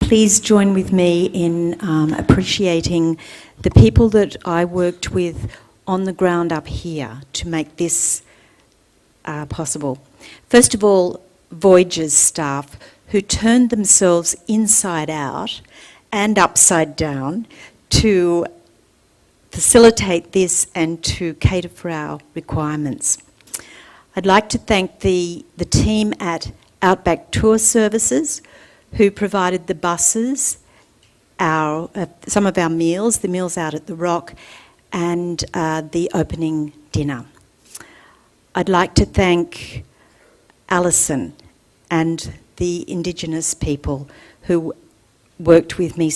please join with me in appreciating the people that I worked with on the ground up here to make this possible. First of all, Voyager's staff, who turned themselves inside out and upside down to facilitate this and to cater for our requirements. I'd like to thank the team at Outback Tour Services, who provided the buses, some of our meals, the meals out at the Rock, and the opening dinner. I'd like to thank Alison and the Indigenous people who worked with me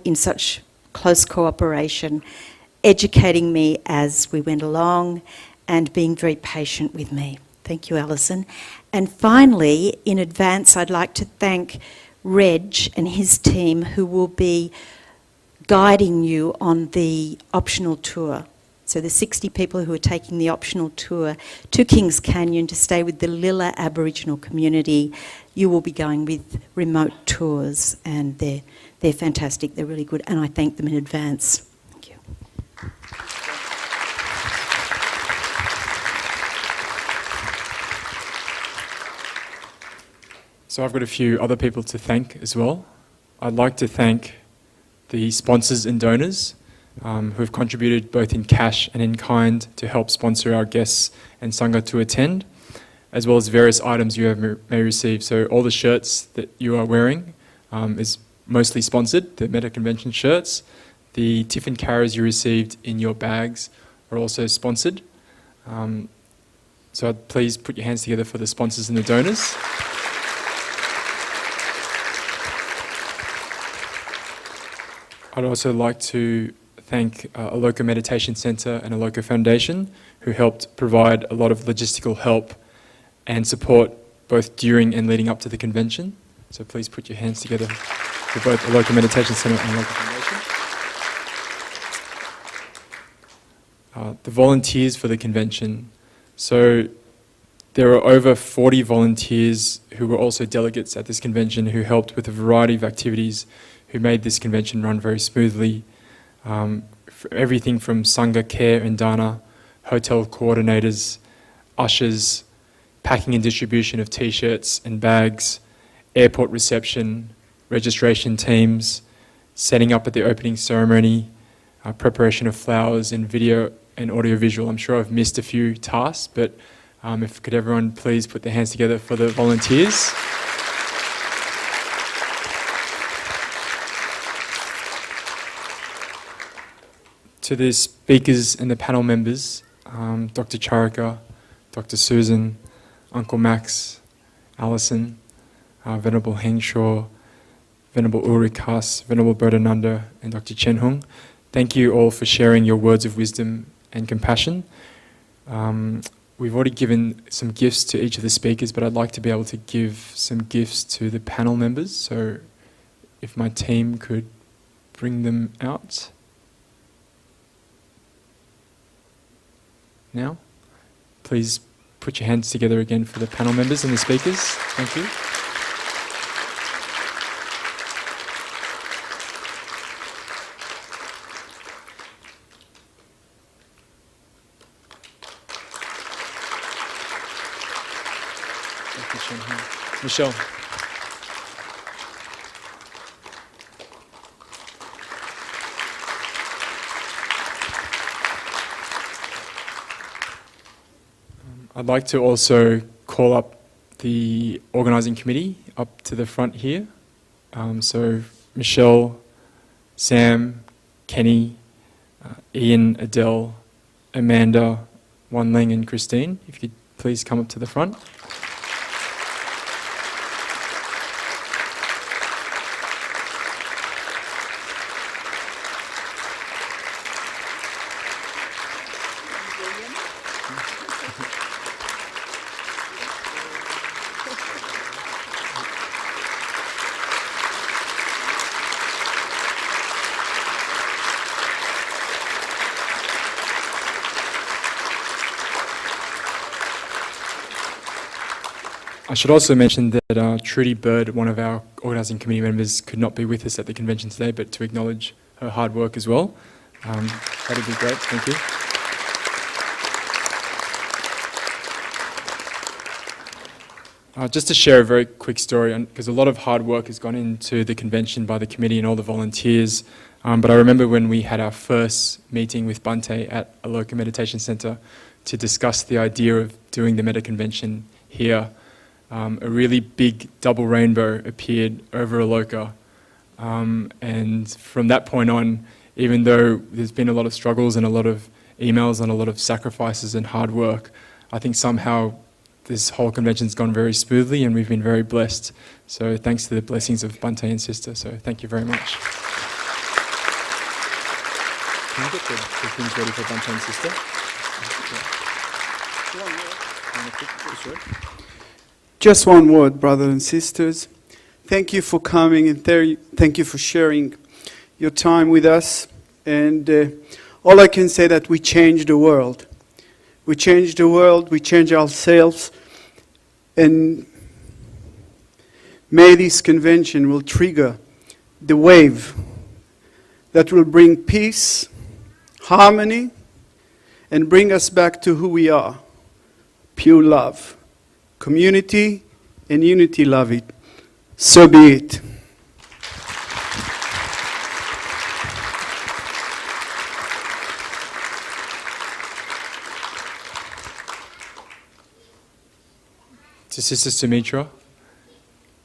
in such close cooperation, educating me as we went along and being very patient with me. Thank you, Alison. And finally, in advance, I'd like to thank Reg and his team, who will be guiding you on the optional tour. So the 60 people who are taking the optional tour to Kings Canyon to stay with the Lilla Aboriginal community, you will be going with remote tours, and they're fantastic, they're really good, and I thank them in advance. Thank you. So I've got a few other people to thank as well. I'd like to thank the sponsors and donors who have contributed both in cash and in kind to help sponsor our guests and Sangha to attend, as well as various items you may receive. So all the shirts that you are wearing is mostly sponsored, the Metta Convention shirts. The tiffin carrots you received in your bags are also sponsored. So please put your hands together for the sponsors and the donors. I'd also like to thank Aloka Meditation Centre and Aloka Foundation, who helped provide a lot of logistical help and support both during and leading up to the convention. So please put your hands together for both Aloka Meditation Centre and Aloka Foundation. The volunteers for the convention. So there are over 40 volunteers who were also delegates at this convention who helped with a variety of activities, who made this convention run very smoothly. Everything from Sangha care and dana, hotel coordinators, ushers, packing and distribution of t-shirts and bags, airport reception, registration teams, setting up at the opening ceremony, preparation of flowers and video and audio-visual. I'm sure I've missed a few tasks, but if could everyone please put their hands together for the volunteers. To the speakers and the panel members, Dr. Charika, Dr. Susan, Uncle Max, Alison, Venerable Hengshaw, Venerable Ulrikas, Venerable Bodhananda, and Dr. Chen Hung. Thank you all for sharing your words of wisdom and compassion. We've already given some gifts to each of the speakers, but I'd like to be able to give some gifts to the panel members. So if my team could bring them out. Now, please put your hands together again for the panel members and the speakers. Thank you. Thank you, Michelle. I'd like to also call up the organising committee up to the front here. So Michelle, Sam, Kenny, Ian, Adele, Amanda, Wan Ling and Christine, if you could please come up to the front. I should also mention that Trudy Bird, one of our organising committee members could not be with us at the convention today, but to acknowledge her hard work as well. That'd be great. Thank you. Just to share a very quick story, because a lot of hard work has gone into the convention by the committee and all the volunteers. But I remember when we had our first meeting with Bhante at a local meditation centre to discuss the idea of doing the Metta convention here, a really big double rainbow appeared over Aloka. And from that point on, even though there's been a lot of struggles and a lot of emails and a lot of sacrifices and hard work, I think somehow this whole convention's gone very smoothly and we've been very blessed. So thanks to the blessings of Bhante and Sister. So thank you very much. Can you get the things ready for Bhante and Sister? Just one word, brothers and sisters. Thank you for coming and thank you for sharing your time with us. And all I can say that we changed the world. We changed the world, we changed ourselves, and may this convention will trigger the wave that will bring peace, harmony, and bring us back to who we are, pure love. Community and unity love it. So be it. To Sister Sumitra,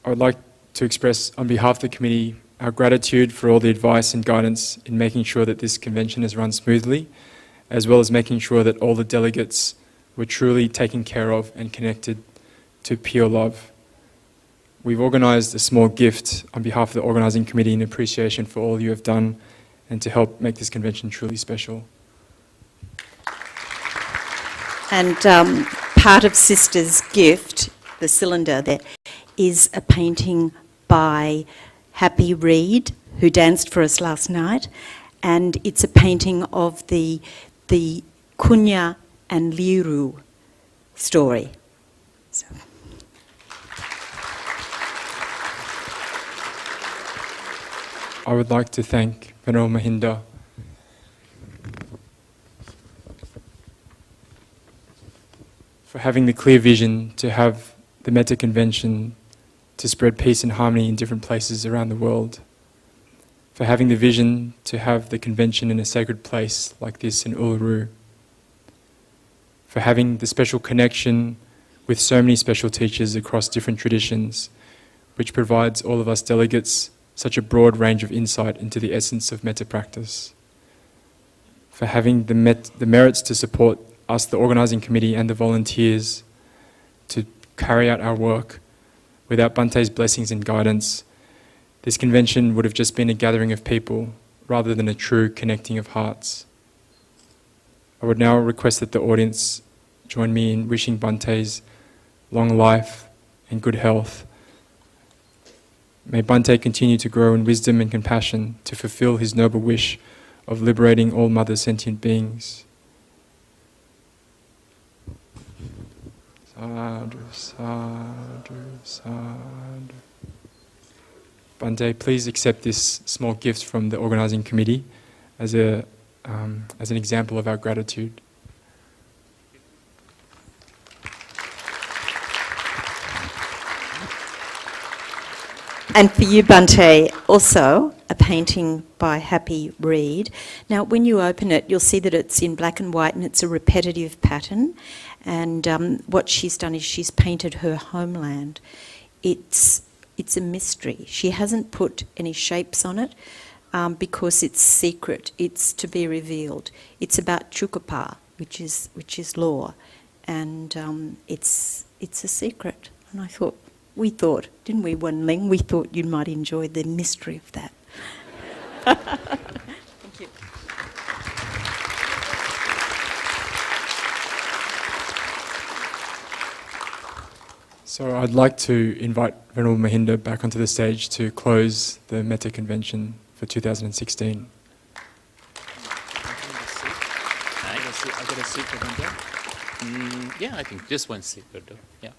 I would like to express on behalf of the committee our gratitude for all the advice and guidance in making sure that this convention has run smoothly, as well as making sure that all the delegates were truly taken care of and connected to pure love. We've organised a small gift on behalf of the organising committee in appreciation for all you have done and to help make this convention truly special. And part of Sister's gift, the cylinder there, is a painting by Happy Reed, who danced for us last night, and it's a painting of the Kunya and Liru story. So. I would like to thank Venerable Mahinda for having the clear vision to have the Metta Convention to spread peace and harmony in different places around the world, for having the vision to have the convention in a sacred place like this in Uluru, for having the special connection with so many special teachers across different traditions, which provides all of us delegates such a broad range of insight into the essence of Metta practice, for having the merits to support us, the organising committee and the volunteers, to carry out our work. Without Bhante's blessings and guidance, this convention would have just been a gathering of people rather than a true connecting of hearts. I would now request that the audience join me in wishing Bhante's long life and good health. May Bhante continue to grow in wisdom and compassion to fulfill his noble wish of liberating all mother sentient beings. Sadhu, sadhu, sadhu. Bhante, please accept this small gift from the organising committee as an example of our gratitude. And for you, Bhante, also a painting by Happy Reed. Now, when you open it, you'll see that it's in black and white and it's a repetitive pattern. And what she's done is she's painted her homeland. It's a mystery. She hasn't put any shapes on it because it's secret. It's to be revealed. It's about Chukapa, which is law, and it's a secret. And we thought, didn't we, Wan Ling? We thought you might enjoy the mystery of that. Thank you. So I'd like to invite Venerable Mahinda back onto the stage to close the Metta Convention for 2016. I got a seat for Mahinda? Yeah, I think just one seat will do. Yeah.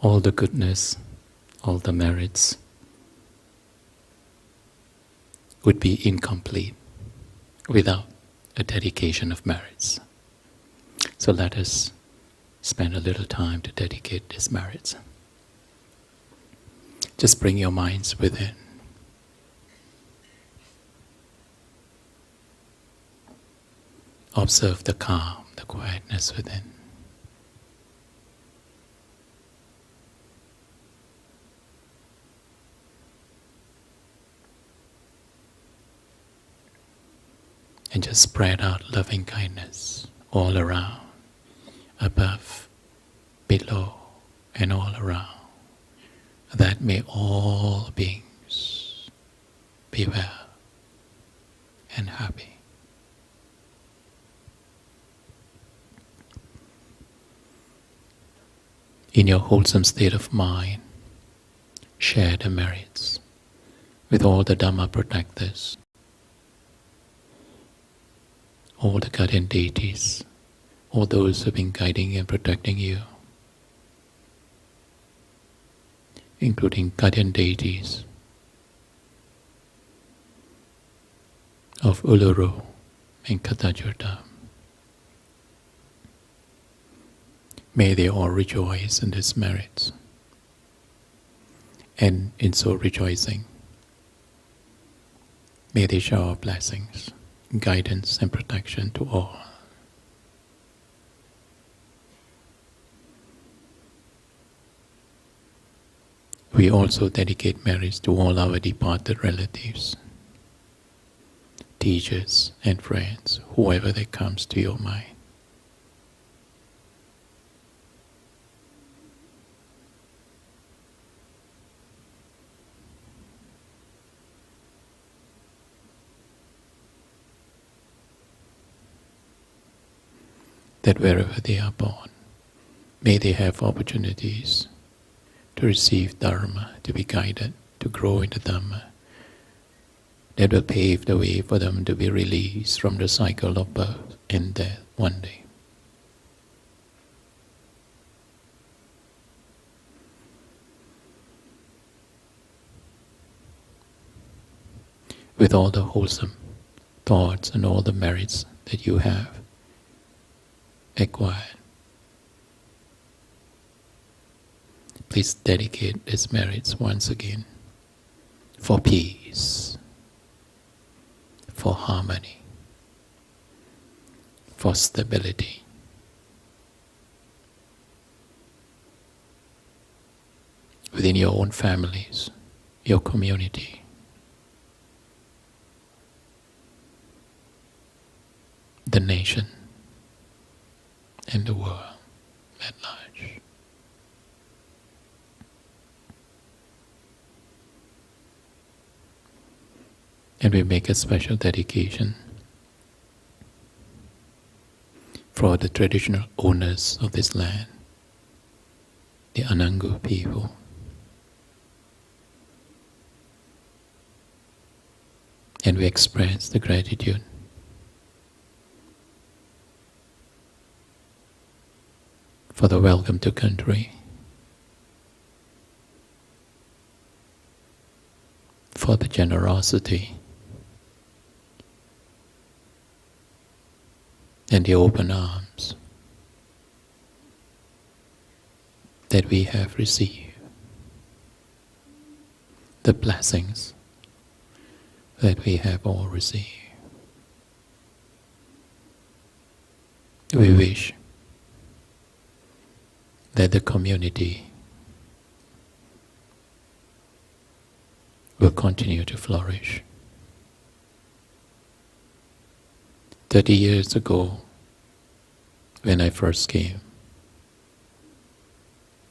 all the goodness, all the merits would be incomplete without a dedication of merits. So let us spend a little time to dedicate these merits. Just bring your minds within. Observe the calm, the quietness within. And just spread out loving kindness all around, above, below, and all around, that may all beings be well and happy. In your wholesome state of mind, share the merits with all the Dhamma protectors, all the guardian deities, all those who have been guiding and protecting you, including guardian deities of Uluru and Katajuta. May they all rejoice in these merits, and in so rejoicing, may they shower blessings, guidance and protection to all. We also dedicate merits to all our departed relatives, teachers and friends, whoever that comes to your mind. That wherever they are born, may they have opportunities to receive Dharma, to be guided, to grow in the Dhamma, that will pave the way for them to be released from the cycle of birth and death one day. With all the wholesome thoughts and all the merits that you have acquired, please dedicate these merits once again for peace, for harmony, for stability, within your own families, your community, the nation, and the world at large. And we make a special dedication for the traditional owners of this land, the Anangu people. And we express the gratitude for the welcome to country, for the generosity and the open arms that we have received, the blessings that we have all received. We wish that the community will continue to flourish. 30 years ago, when I first came,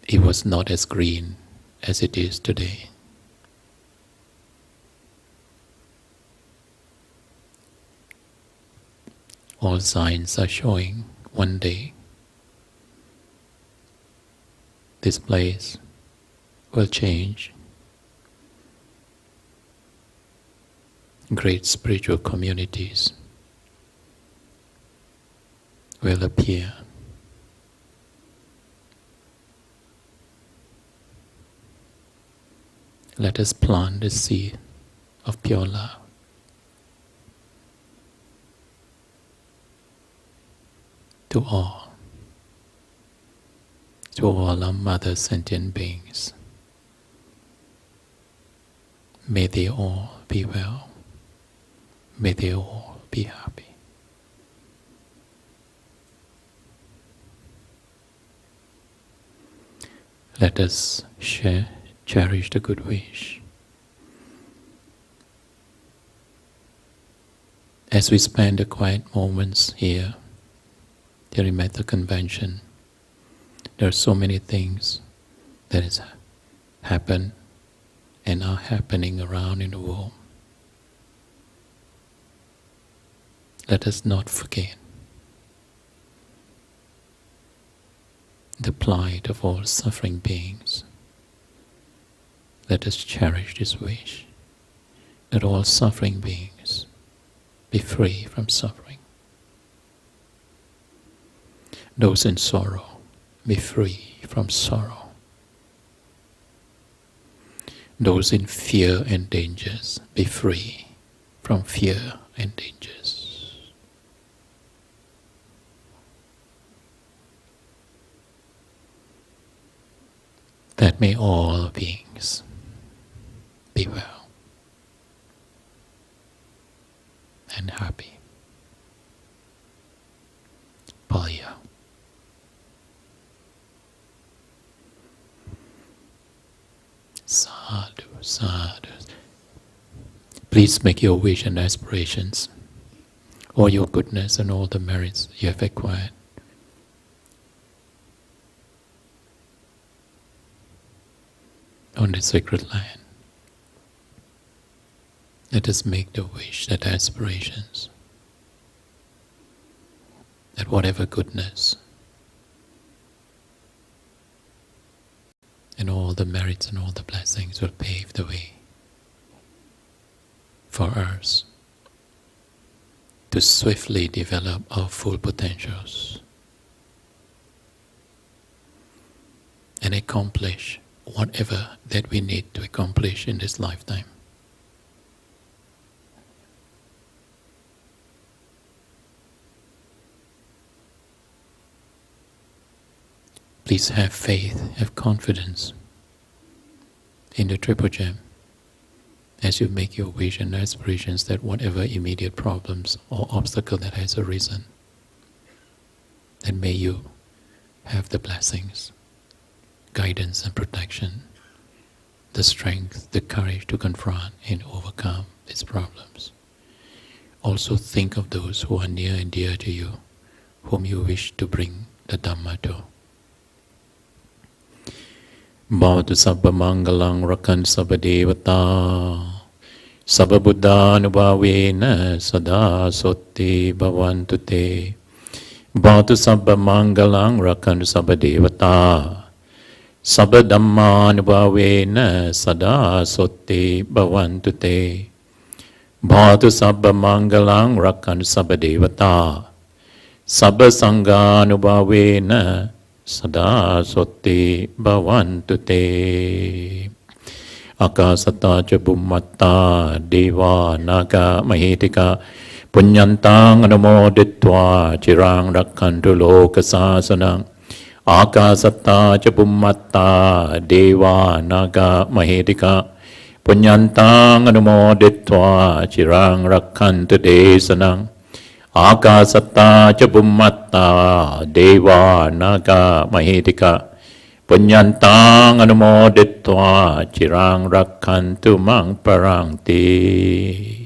it was not as green as it is today. All signs are showing one day this place will change. Great spiritual communities will appear. Let us plant the seed of pure love. To all our mother sentient beings. May they all be well. May they all be happy. Let us cherish the good wish. As we spend the quiet moments here during Metta Convention, there are so many things that has happened and are happening around in the world. Let us not forget the plight of all suffering beings. Let us cherish this wish that all suffering beings be free from suffering. Those in sorrow be free from sorrow. Those in fear and dangers be free from fear and dangers. That may all beings be well and happy. Palya. Sadhu, sadhu. Please make your wish and aspirations, all your goodness and all the merits you have acquired, on the sacred land. Let us make the wish, that aspirations, that whatever goodness and all the merits and all the blessings will pave the way for us to swiftly develop our full potentials and accomplish whatever that we need to accomplish in this lifetime. Please have faith, have confidence in the Triple Gem as you make your wish and aspirations that whatever immediate problems or obstacle that has arisen, then may you have the blessings, guidance and protection, the strength, the courage to confront and overcome these problems. Also think of those who are near and dear to you, whom you wish to bring the Dhamma to. Bhavatu sabba mangalang rakan sabba devata sabba buddhanubhavena sada sotti bhavantu te. Bhavatu sabba mangalang rakan sabba devata sabba dhammanubhavena sada sotti bhavantu te. Bhavatu sabba mangalang rakan sabba devata sabba sanghanubhavena sada sotti bhavantu te. Akasata ca bummatta deva naga mahitika punyantang anumoditva cirang rakhantu loka sasanang. Akasata ca bummatta deva naga mahitika punyantang anumoditva cirang rakhantu desanang. Akasata ca bummatta deva naga mahitika punyantang anumoditva cirang rakhantu mang parangti.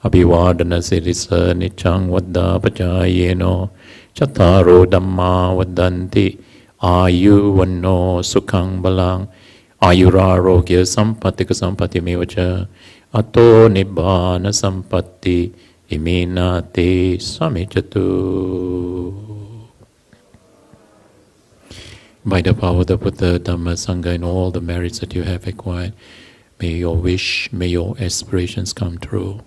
Abhivadana sirisa niccang vaddha pacayeno cattaro dhamma vaddanti ayu vanno sukhang balang ayurarogya sampatika sampatimevaca ato nibbana sampatti iminate samicatu. By the power of the Buddha, Dhamma, Sangha, and all the merits that you have acquired, may your wish, may your aspirations come true.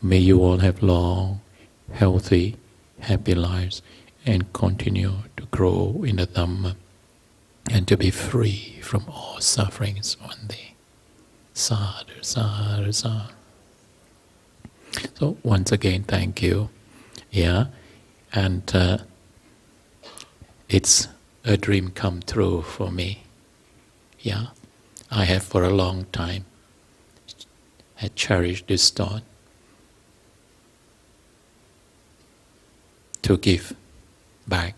May you all have long, healthy, happy lives and continue to grow in the Dhamma and to be free from all sufferings one day. Sadhu, sadhu, sadhu. So once again, thank you. Yeah, and it's a dream come true for me. Yeah, I have for a long time had cherished this thought to give back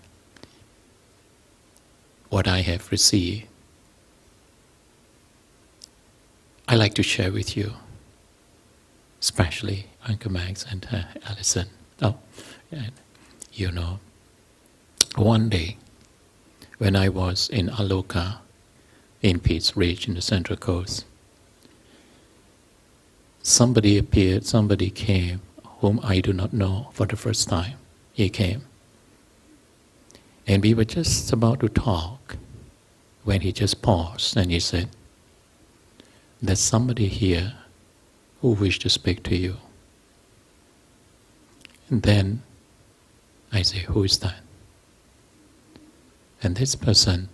what I have received. I like to share with you, especially Uncle Max and Alison. Oh, and you know, one day when I was in Aloka, in Peace Ridge in the Central Coast, somebody appeared, somebody came, whom I do not know for the first time. He came. And we were just about to talk when he just paused and he said, "There's somebody here who wished to speak to you." And then I say, "Who is that?" And this person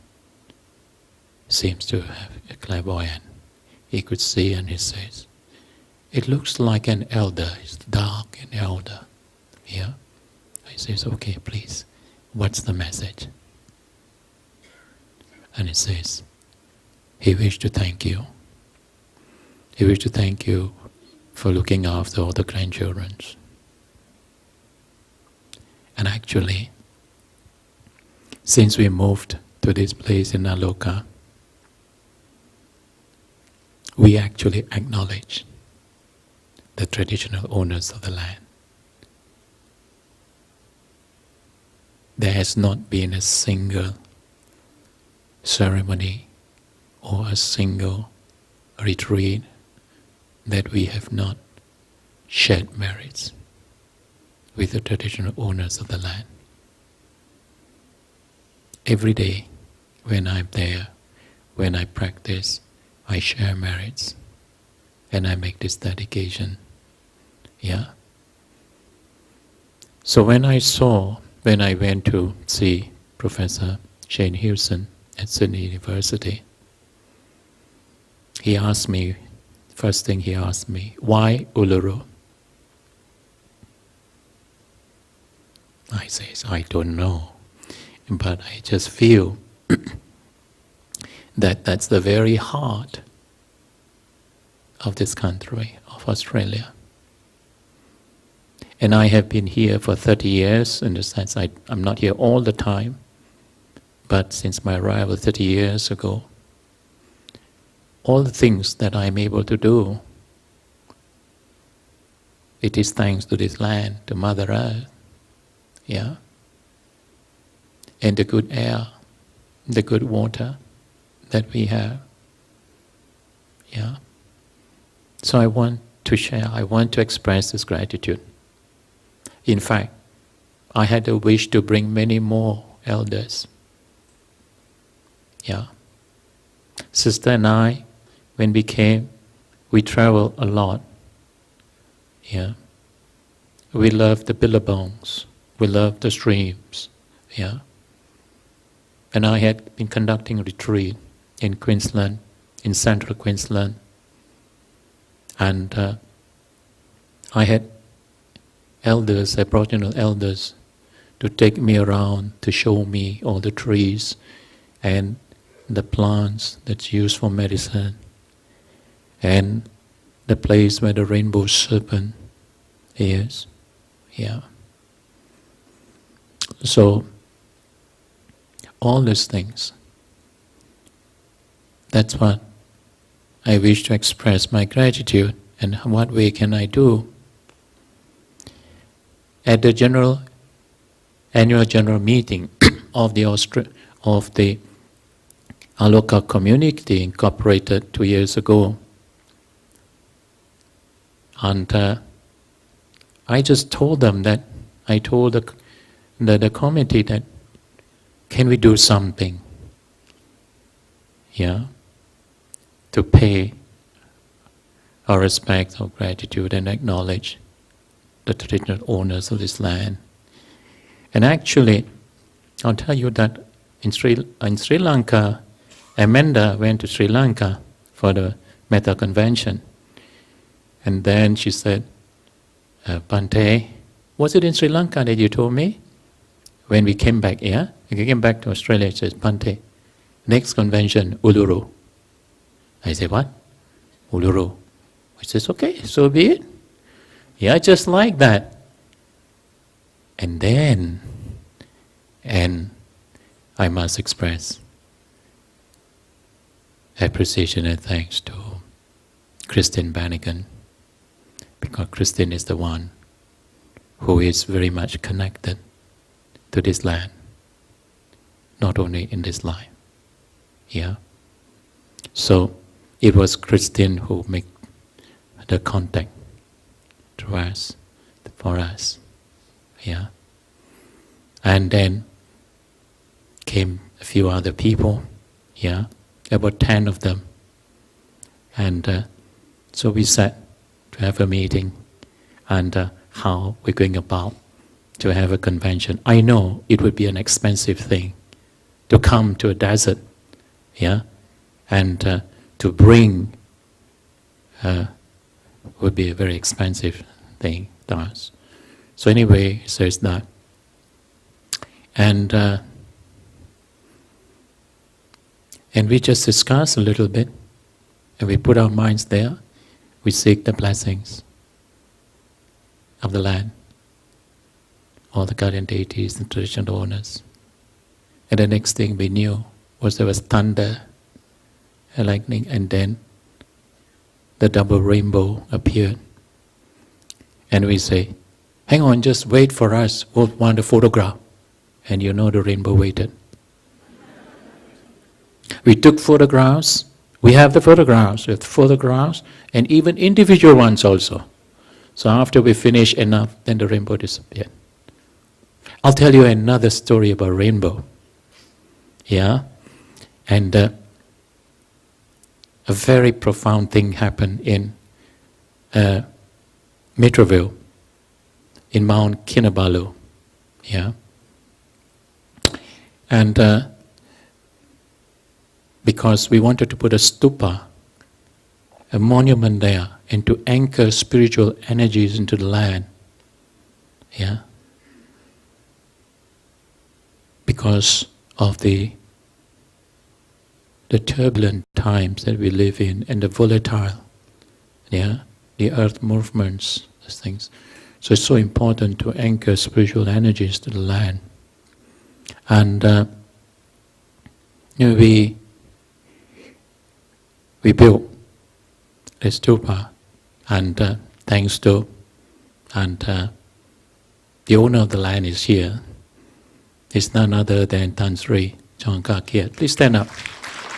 seems to have a clairvoyant. He could see and he says, "It looks like an elder, it's dark and elder." Yeah? I says, "Okay, please, what's the message?" And it says, "He wished to thank you. He wished to thank you for looking after all the grandchildren." And actually, since we moved to this place in Aloka, we actually acknowledge the traditional owners of the land. There has not been a single ceremony or a single retreat that we have not shared merits with the traditional owners of the land. Every day when I'm there, when I practice, I share merits and I make this dedication. Yeah. So when I went to see Professor Shane Hewson at Sydney University, he asked me, first thing he asked me, "Why Uluru?" I says, "I don't know, but I just feel that that's the very heart of this country, of Australia. And I have been here for 30 years, in the sense I'm not here all the time, but since my arrival 30 years ago, all the things that I'm able to do, it is thanks to this land, to Mother Earth, yeah, and the good air, the good water that we have, yeah. So I want to share, I want to express this gratitude. In fact, I had a wish to bring many more elders, yeah. Sister and I, when we came, we traveled a lot, yeah. We loved the billabongs, we loved the streams, yeah. And I had been conducting a retreat in Queensland, in central Queensland, and I had elders, Aboriginal elders, to take me around, to show me all the trees and the plants that's used for medicine, and the place where the rainbow serpent is, yeah. So, all these things, that's what I wish to express my gratitude. And what way can I do? At the annual general meeting of the Aloka community incorporated 2 years ago, and I just told them that, I told the committee that, can we do something, yeah, to pay our respect, our gratitude, and acknowledge the traditional owners of this land. And actually, I'll tell you that in Sri Lanka, Amanda went to Sri Lanka for the Metta convention. And then she said, Bhante, was it in Sri Lanka that you told me? When we came back, yeah? When we came back to Australia, she says, Bhante, next convention, Uluru. I said, what? Uluru. I says, okay, so be it. Yeah, just like that. And then, and I must express appreciation and thanks to Christine Bannigan, because Christine is the one who is very much connected to this land, not only in this life. Yeah. So it was Christine who made the contact to us, for us. Yeah. And then came a few other people, yeah, about 10 of them. And so we sat to have a meeting and how we're going about to have a convention. I know it would be an expensive thing to come to a desert, yeah, and to bring would be a very expensive thing to us. So anyway, so it's that. And we just discuss a little bit, and we put our minds there. We seek the blessings of the land, all the guardian deities, the traditional owners. And the next thing we knew was there was thunder, a lightning, and then the double rainbow appeared. And we say, hang on, just wait for us, we'll want a photograph. And you know the rainbow waited. We took photographs, we have the photographs, and even individual ones also. So after we finish enough, then the rainbow disappeared. I'll tell you another story about rainbow. Yeah? And a very profound thing happened in Mitra View, in Mount Kinabalu. Yeah? And because we wanted to put a stupa, a monument there, and to anchor spiritual energies into the land. Yeah? Because of the turbulent times that we live in and the volatile, yeah, the earth movements, these things. So it's so important to anchor spiritual energies to the land. And we built a stupa, and thanks to, and the owner of the land is here. It's none other than Tan Sri Chongka Kiat. Please stand up.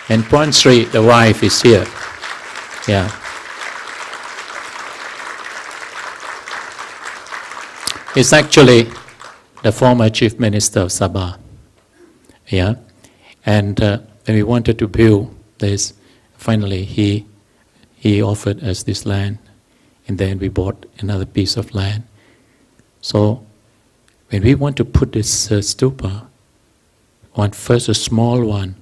And Puan Sri, the wife, is here. Yeah. It's actually the former Chief Minister of Sabah. Yeah. And when we wanted to build this, finally he offered us this land, and then we bought another piece of land. So when we want to put this stupa, first a small one,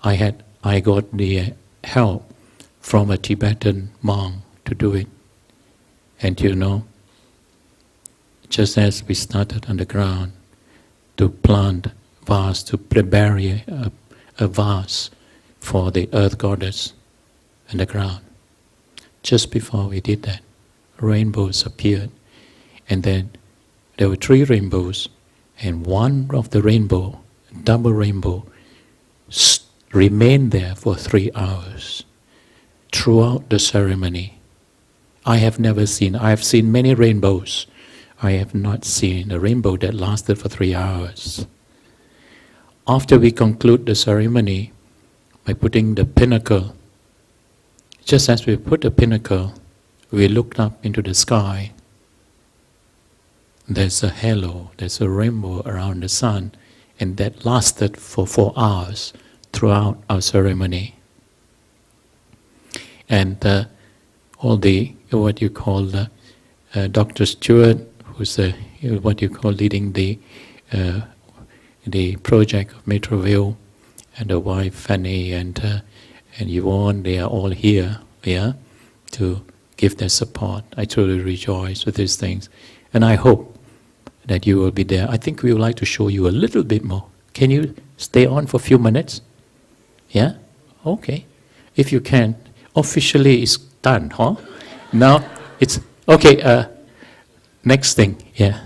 I got the help from a Tibetan monk to do it. And you know, just as we started on the ground to plant vase, to prepare a vase for the earth goddess in the ground, just before we did that, rainbows appeared. And then there were 3 rainbows, and one of the rainbow, double rainbow, remained there for 3 hours throughout the ceremony. I have seen many rainbows. I have not seen a rainbow that lasted for 3 hours. After we conclude the ceremony by putting the pinnacle, just as we put the pinnacle, we looked up into the sky. There's a halo, there's a rainbow around the sun, and that lasted for 4 hours throughout our ceremony. And all the, what you call Dr. Stewart, who's what you call leading the project of Mitra View, and the wife Fanny and Yvonne, they are all here, yeah, to give their support. I truly rejoice with these things, and I hope that you will be there. I think we would like to show you a little bit more. Can you stay on for a few minutes? Yeah? Okay. If you can. Officially it's done, huh? Now it's okay. Next thing, yeah.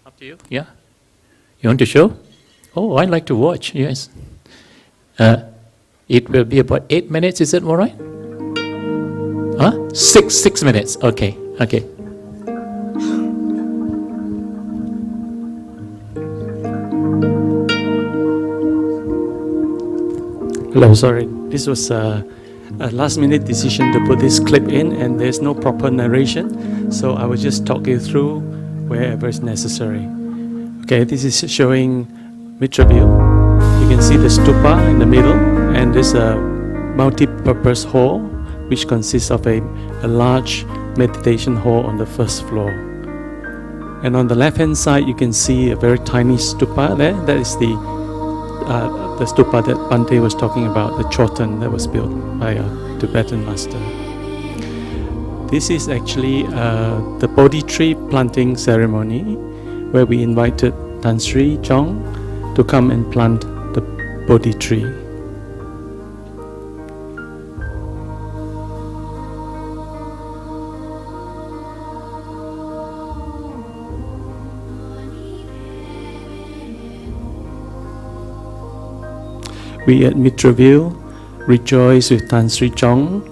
Up to you. Yeah. You want to show? Oh, I like to watch. Yes. It will be about 8 minutes. Is that all right? Huh? 6 minutes. Okay. Okay. Hello, sorry. This was a last-minute decision to put this clip in, and there's no proper narration, so I will just talk you through wherever is necessary. Okay, this is showing Mitra View. You can see the Stupa in the middle, and there's a multi-purpose hall, which consists of a large meditation hall on the first floor. And on the left-hand side, you can see a very tiny Stupa there. That is the stupa that Bhante was talking about, the Chotan that was built by a Tibetan master. This is actually the Bodhi tree planting ceremony, where we invited Tan Sri Chong to come and plant the Bodhi tree. We at Mitra View rejoice with Tan Sri Chong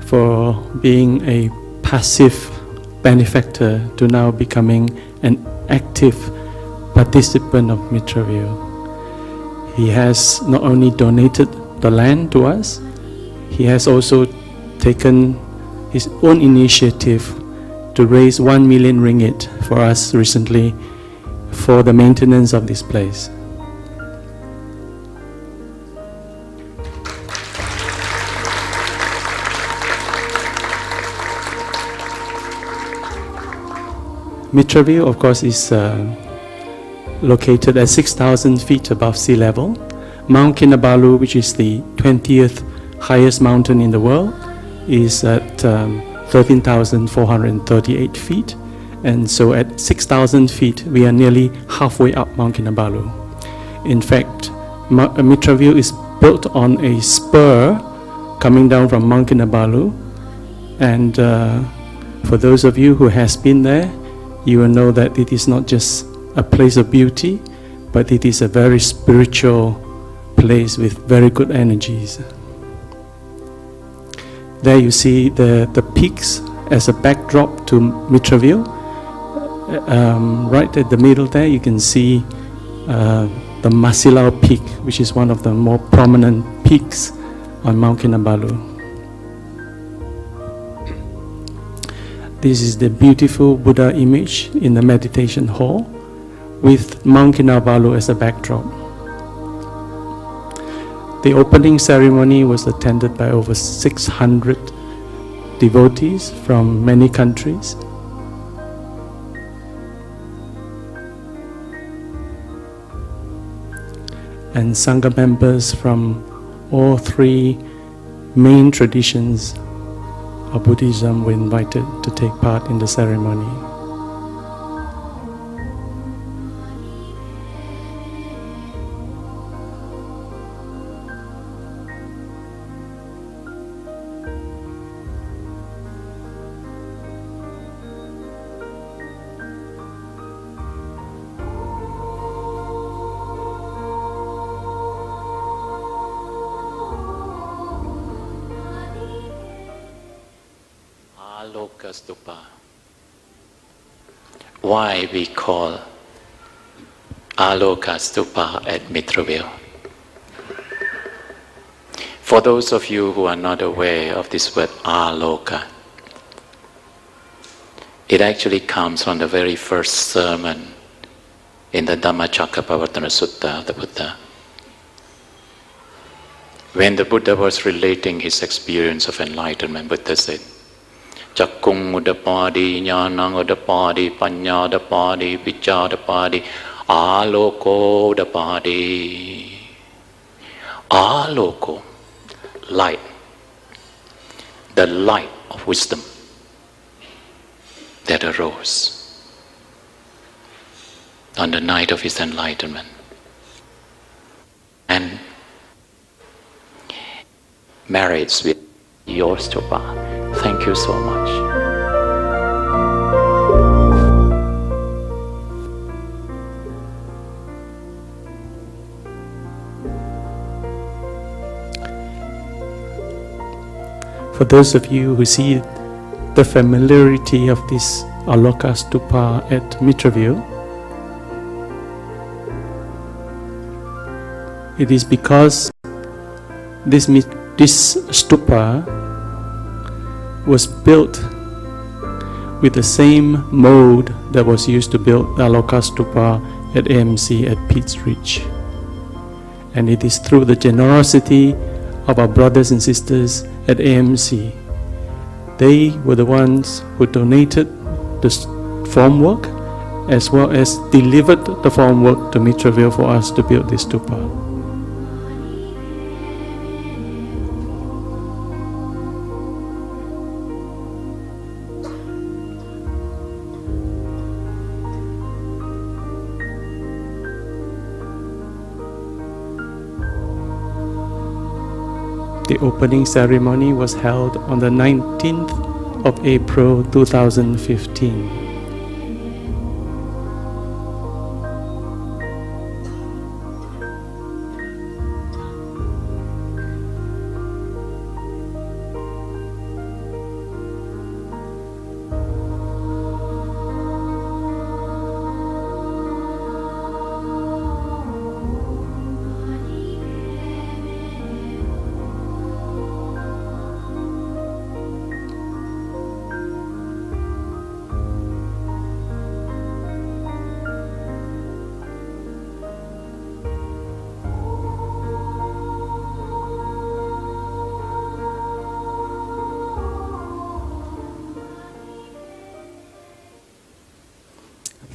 for being a passive benefactor to now becoming an active participant of Mitra View. He has not only donated the land to us, he has also taken his own initiative to raise 1 million ringgit for us recently for the maintenance of this place. Mitra View, of course, is located at 6,000 feet above sea level. Mount Kinabalu, which is the 20th highest mountain in the world, is at 13,438 feet. And so at 6,000 feet, we are nearly halfway up Mount Kinabalu. In fact, Mitra View is built on a spur coming down from Mount Kinabalu. And for those of you who has been there, you will know that it is not just a place of beauty, but it is a very spiritual place with very good energies. There you see the peaks as a backdrop to Mitra View. Right at the middle there, you can see the Masilao Peak, which is one of the more prominent peaks on Mount Kinabalu. This is the beautiful Buddha image in the meditation hall with Mount Kinabalu as a backdrop. The opening ceremony was attended by over 600 devotees from many countries. And Sangha members from all three main traditions of Buddhism were invited to take part in the ceremony. Stupa. Why we call Aloka Stupa at Mitra View? For those of you who are not aware of this word Aloka, it actually comes from the very first sermon in the Dhammacakkappavattana Sutta of the Buddha. When the Buddha was relating his experience of enlightenment, Buddha said, Chakkung udapadi, jnanang udapadi, panya udapadi, vicca udapadi, aloko udapadi. Aloko, light, the light of wisdom that arose on the night of his enlightenment. And marriage with your Stupa. Thank you so much. For those of you who see the familiarity of this Aloka Stupa at Mitra View, it is because this stupa was built with the same mold that was used to build the Aloka Stupa at AMC at Pete's Ridge. And it is through the generosity of our brothers and sisters at AMC. They were the ones who donated the formwork as well as delivered the formwork to Mitra View for us to build this stupa. The opening ceremony was held on the 19th of April 2015.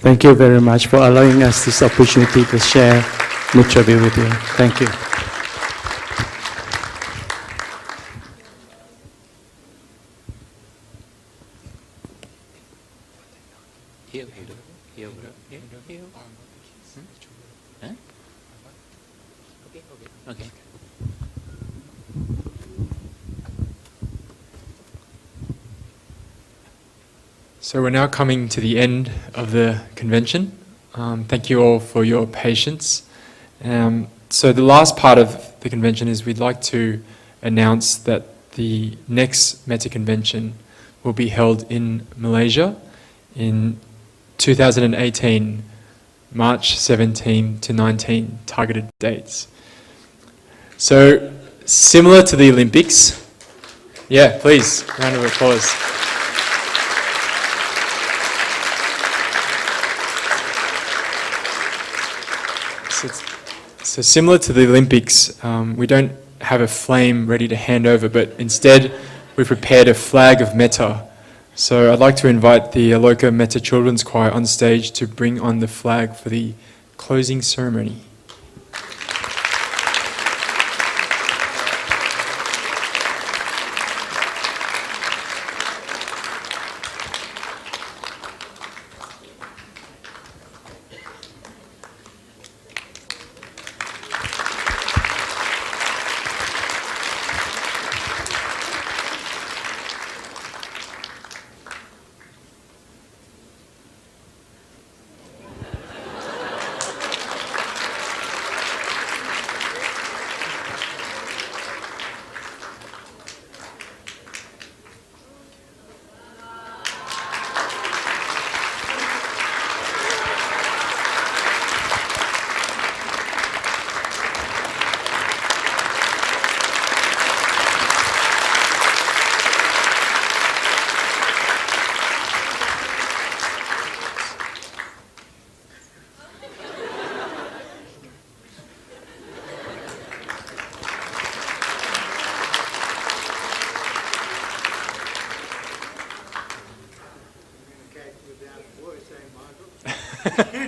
Thank you very much for allowing us this opportunity to share Mitra View with you. Thank you. Okay. So we're now coming to the end of the convention. Thank you all for your patience. So the last part of the convention is we'd like to announce that the next Metta convention will be held in Malaysia in 2018, March 17 to 19, targeted dates. So similar to the Olympics, yeah, please, round of applause. So similar to the Olympics, we don't have a flame ready to hand over, but instead we've prepared a flag of Metta. So I'd like to invite the Aloka Metta Children's Choir on stage to bring on the flag for the closing ceremony.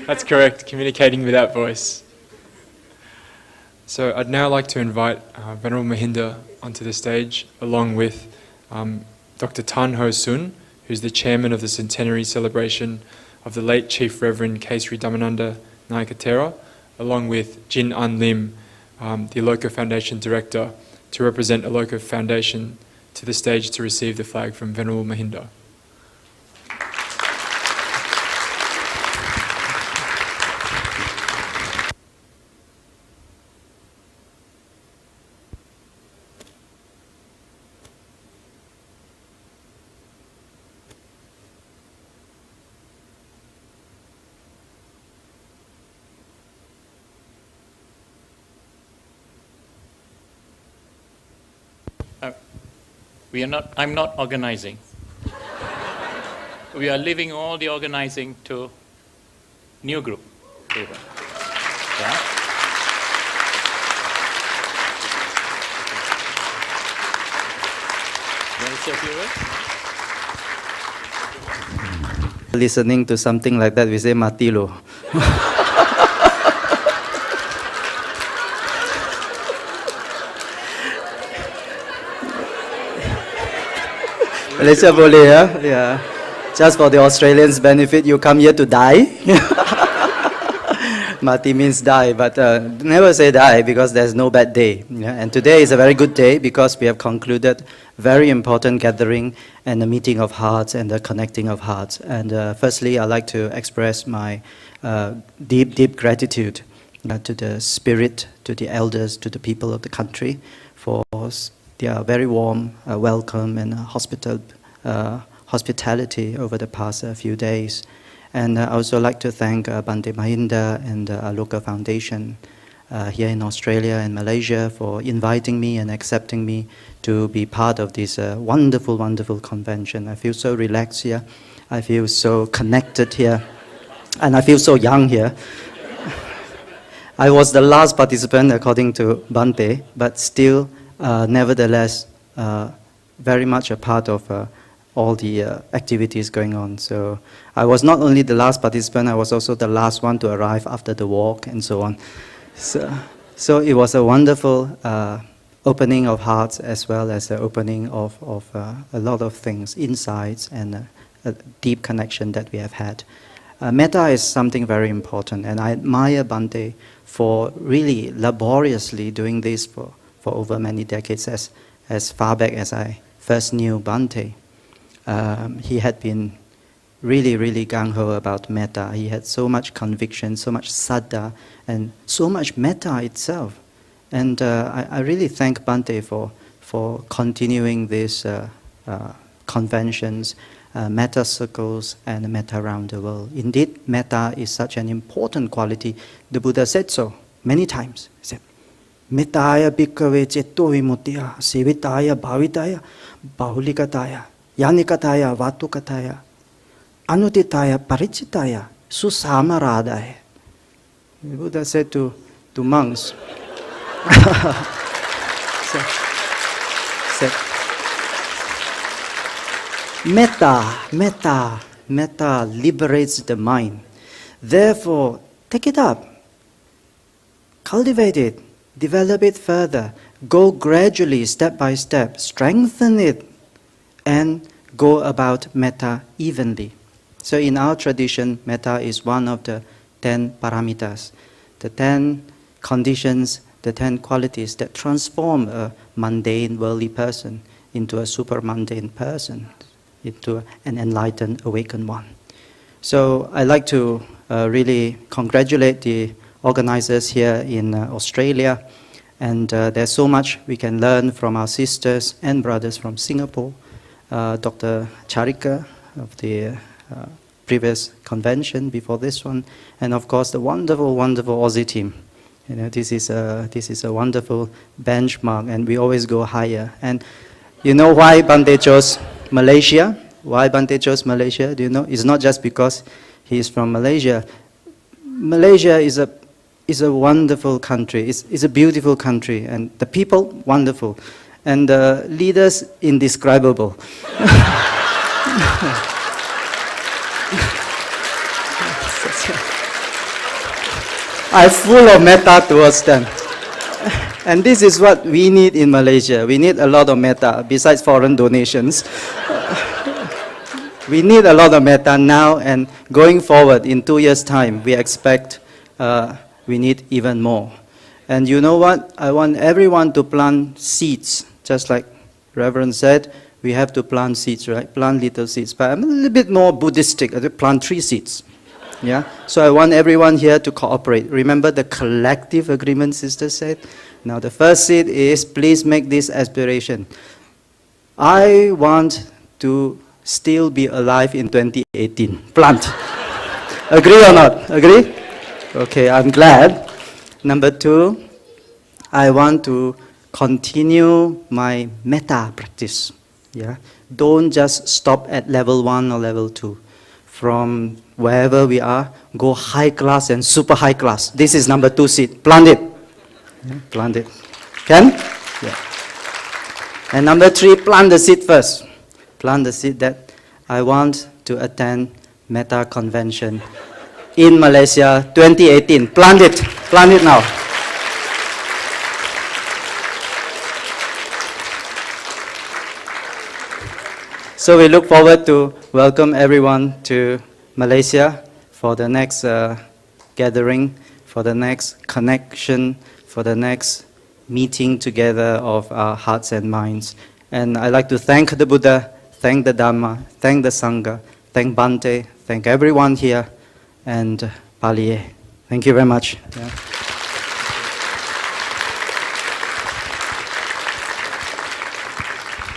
That's correct, communicating without voice. So I'd now like to invite Venerable Mahinda onto the stage, along with Dr. Tan Ho Sun, who's the chairman of the centenary celebration of the late Chief Reverend Kesri Dhammananda Naikatera, along with Jin An Lim, the Aloka Foundation director, to represent Aloka Foundation to the stage to receive the flag from Venerable Mahinda. I'm not organizing. We are leaving all the organizing to new group. Yeah? You want to say a few words? Listening to something like that, we say matilo. Malaysia boleh ya? Yeah. Just for the Australians' benefit, you come here to die. Mati means die, but never say die because there's no bad day. Yeah? And today is a very good day because we have concluded very important gathering and the meeting of hearts and the connecting of hearts. And firstly, I'd like to express my deep, deep gratitude to the spirit, to the elders, to the people of the country for their very warm welcome and hospitality over the past few days. And I also like to thank Bante Mahinda and the Aloka Foundation here in Australia and Malaysia for inviting me and accepting me to be part of this wonderful, wonderful convention. I feel so relaxed here. I feel so connected here. And I feel so young here. I was the last participant according to Bante, but still, nevertheless, very much a part of all the activities going on. So I was not only the last participant, I was also the last one to arrive after the walk and so on. So it was a wonderful opening of hearts as well as the opening of a lot of things, insights and a deep connection that we have had. Metta is something very important, and I admire Bante for really laboriously doing this for over many decades, as far back as I first knew Bante. He had been really, really gung-ho about metta. He had so much conviction, so much saddha, and so much metta itself. And I really thank Bante for continuing these conventions, metta circles, and metta around the world. Indeed, metta is such an important quality. The Buddha said so many times. He said, Mettaya bhikkhave cetto vimuttiya, sevitaya bhavitaya, bahulikataya, yanikataya vatukataya, anutitaya parichitaya, susamaradaya. The Buddha said to monks, said, Metta liberates the mind. Therefore, take it up, cultivate it, develop it further, go gradually, step by step, strengthen it, and go about metta evenly. So in our tradition, metta is one of the 10 paramitas, the 10 conditions, the 10 qualities that transform a mundane, worldly person into a super mundane person, into an enlightened, awakened one. So I'd like to really congratulate the organizers here in Australia, and there's so much we can learn from our sisters and brothers from Singapore, Dr. Charika of the previous convention before this one, and of course the wonderful, wonderful Aussie team. You know, this is a wonderful benchmark, and we always go higher. And you know why Bante chose Malaysia? Why Bante chose Malaysia? Do you know? It's not just because he is from Malaysia. Malaysia is a wonderful country. It's a beautiful country, and the people wonderful, and the leaders indescribable. I'm full of metta towards them. And this is what we need in Malaysia. We need a lot of metta, besides foreign donations. We need a lot of metta now, and going forward in 2 years' time, we expect we need even more. And you know what? I want everyone to plant seeds, just like Reverend said. We have to plant seeds, right? Plant little seeds. But I'm a little bit more Buddhistic. I plant 3 seeds. Yeah? So I want everyone here to cooperate. Remember the collective agreement Sister said? Now the first seed is, please make this aspiration. I want to still be alive in 2018. Plant. Agree or not? Agree? Okay, I'm glad. Number 2, I want to continue my metta practice. Yeah? Don't just stop at level 1 or level 2. From wherever we are, go high class and super high class. This is number 2 seed. Plant it. Yeah, plant it. Can? Yeah. And number 3, plant the seed first. Plant the seed that I want to attend Metta Convention in Malaysia 2018. Plant it. Plant it now. So we look forward to welcome everyone to Malaysia for the next gathering, for the next connection, for the next meeting together of our hearts and minds. And I'd like to thank the Buddha, thank the Dhamma, thank the Sangha, thank Bhante, thank everyone here, and Paliye. Thank you very much. Yeah.